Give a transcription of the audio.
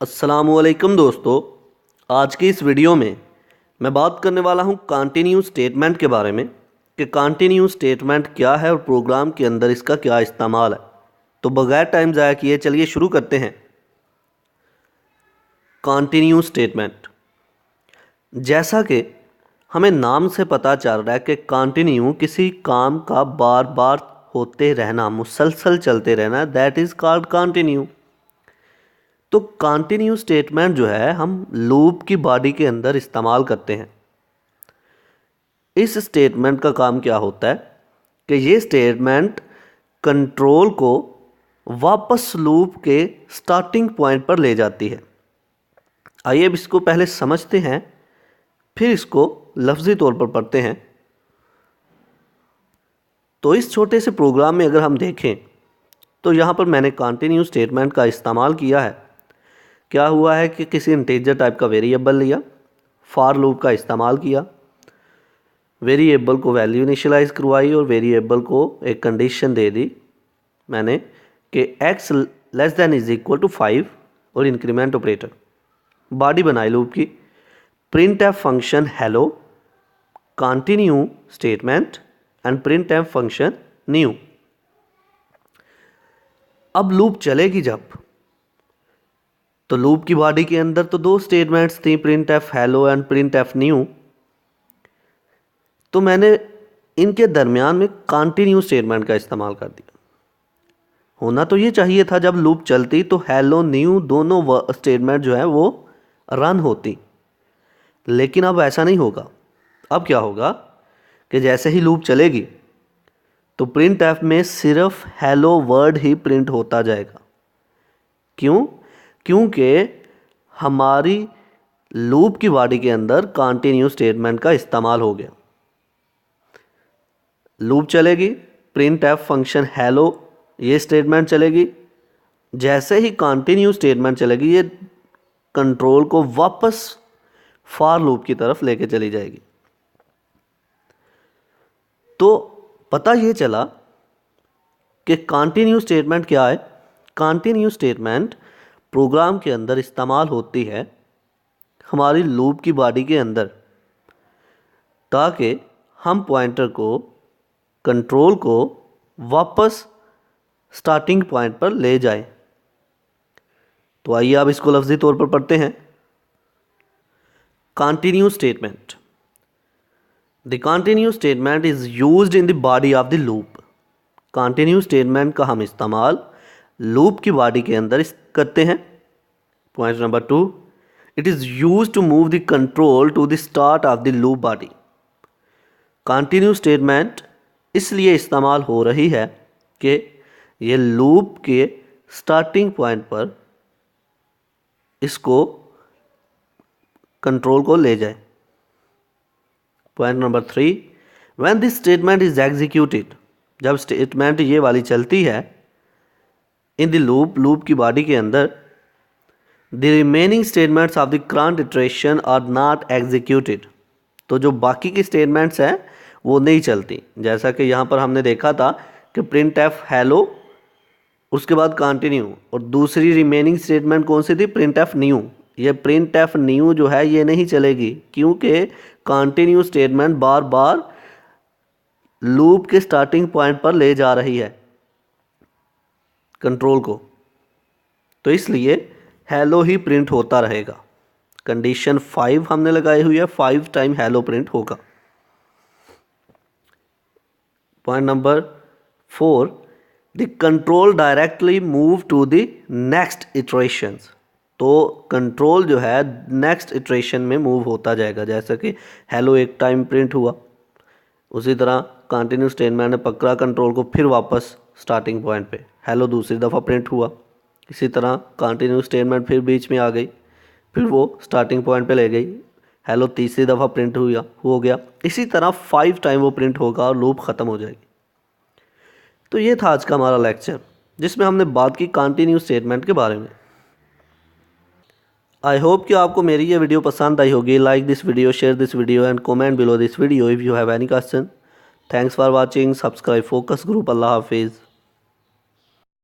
अस्सलामुअलैकुम दोस्तों, आज की इस वीडियो में मैं बात करने वाला हूं कंटिन्यू स्टेटमेंट के बारे में कि कंटिन्यू स्टेटमेंट क्या है और प्रोग्राम के अंदर इसका क्या इस्तेमाल है। तो बगैर टाइम ज़ाया किए चलिए शुरू करते हैं। कंटिन्यू स्टेटमेंट, जैसा कि हमें नाम से पता चल रहा है कि कंटिन्यू किसी काम का बार बार होते रहना, मुसलसल चलते रहना, दैट इज़ कॉल्ड कंटिन्यू। तो कंटिन्यू स्टेटमेंट जो है हम लूप की बॉडी के अंदर इस्तेमाल करते हैं। इस स्टेटमेंट का काम क्या होता है कि ये स्टेटमेंट कंट्रोल को वापस लूप के स्टार्टिंग पॉइंट पर ले जाती है। आइए अब इसको पहले समझते हैं, फिर इसको लफ्ज़ी तौर पर पढ़ते हैं। तो इस छोटे से प्रोग्राम में अगर हम देखें तो यहाँ पर मैंने कंटिन्यू स्टेटमेंट का इस्तेमाल किया है। क्या हुआ है कि किसी इंटीजर टाइप का वेरिएबल लिया, फॉर लूप का इस्तेमाल किया, वेरिएबल को वैल्यू इनिशियलाइज करवाई और वेरिएबल को एक कंडीशन दे दी मैंने कि x less than is equal to 5 और इंक्रीमेंट ऑपरेटर। बॉडी बनाई लूप की, print f function hello, continue statement and print f function new. अब लूप चलेगी जब, तो लूप की बॉडी के अंदर तो दो स्टेटमेंट्स थी, print F hello and print F new. तो मैंने इनके दरमियान में कंटिन्यू स्टेटमेंट का इस्तेमाल कर दिया। होना तो ये चाहिए था जब लूप चलती तो हेलो न्यू दोनों स्टेटमेंट जो है वो रन होती, लेकिन अब ऐसा नहीं होगा। अब क्या होगा कि जैसे ही लूप चलेगी तो प्रिंट एफ में सिर्फ हेलो वर्ड ही प्रिंट होता जाएगा। क्यों? क्योंकि हमारी लूप की बॉडी के अंदर कंटिन्यू स्टेटमेंट का इस्तेमाल हो गया। लूप चलेगी, प्रिंट एफ फंक्शन हेलो ये स्टेटमेंट चलेगी, जैसे ही कंटिन्यू स्टेटमेंट चलेगी ये कंट्रोल को वापस फॉर लूप की तरफ लेके चली जाएगी। तो पता ये चला कि कंटिन्यू स्टेटमेंट क्या है। कंटिन्यू स्टेटमेंट प्रोग्राम के अंदर इस्तेमाल होती है हमारी लूप की बॉडी के अंदर, ताकि हम पॉइंटर को, कंट्रोल को वापस स्टार्टिंग पॉइंट पर ले जाएं। तो आइए आप इसको लफ्ज़ी तौर पर पढ़ते हैं। Continue statement, the continue statement is used in the body of the loop. Continue statement का हम इस्तेमाल लूप की बॉडी के अंदर करते हैं। Point number 2, it is use to move the control to the start of the loop body. Continue statement इसलिए इस्तेमाल हो रही है कि ये लूप के स्टार्टिंग पॉइंट पर इसको कंट्रोल को ले जाए। Point number 3, when this statement is executed, जब स्टेटमेंट ये वाली चलती है इन द लूप की बॉडी के अंदर, the remaining statements of the current iteration are not executed. तो जो बाकी की स्टेटमेंट्स हैं वो नहीं चलती। जैसा कि यहाँ पर हमने देखा था कि प्रिंट एफ हेलो, उसके बाद कंटिन्यू, और दूसरी रिमेनिंग स्टेटमेंट कौन सी थी? Print F new. ये प्रिंट एफ न्यू जो है ये नहीं चलेगी, क्योंकि कंटिन्यू स्टेटमेंट बार बार लूप के स्टार्टिंग पॉइंट पर ले जा रही है कंट्रोल को, तो इसलिए हेलो ही प्रिंट होता रहेगा। कंडीशन 5 हमने लगाई हुई है, 5 टाइम हेलो प्रिंट होगा। Point number 4, the control directly move to the next iterations. तो कंट्रोल जो है नेक्स्ट इटरेशन में मूव होता जाएगा। जैसा कि हेलो एक टाइम प्रिंट हुआ, उसी तरह कंटिन्यू स्टेटमेंट ने पकड़ा कंट्रोल को, फिर वापस स्टार्टिंग पॉइंट पे हेलो दूसरी दफ़ा प्रिंट हुआ। इसी तरह कंटिन्यू स्टेटमेंट फिर बीच में आ गई, फिर वो स्टार्टिंग पॉइंट पे ले गई, हेलो तीसरी दफ़ा प्रिंट हो गया। इसी तरह 5 टाइम वो प्रिंट होगा और लूप ख़त्म हो जाएगी। तो ये था आज का हमारा लेक्चर, जिसमें हमने बात की कंटिन्यू स्टेटमेंट के बारे में। आई होप कि आपको मेरी ये वीडियो पसंद आई होगी। Like this video, share this video and comment below this video if you have any question. Thanks for watching. Subscribe Focus Group. अल्लाह हाफिज़।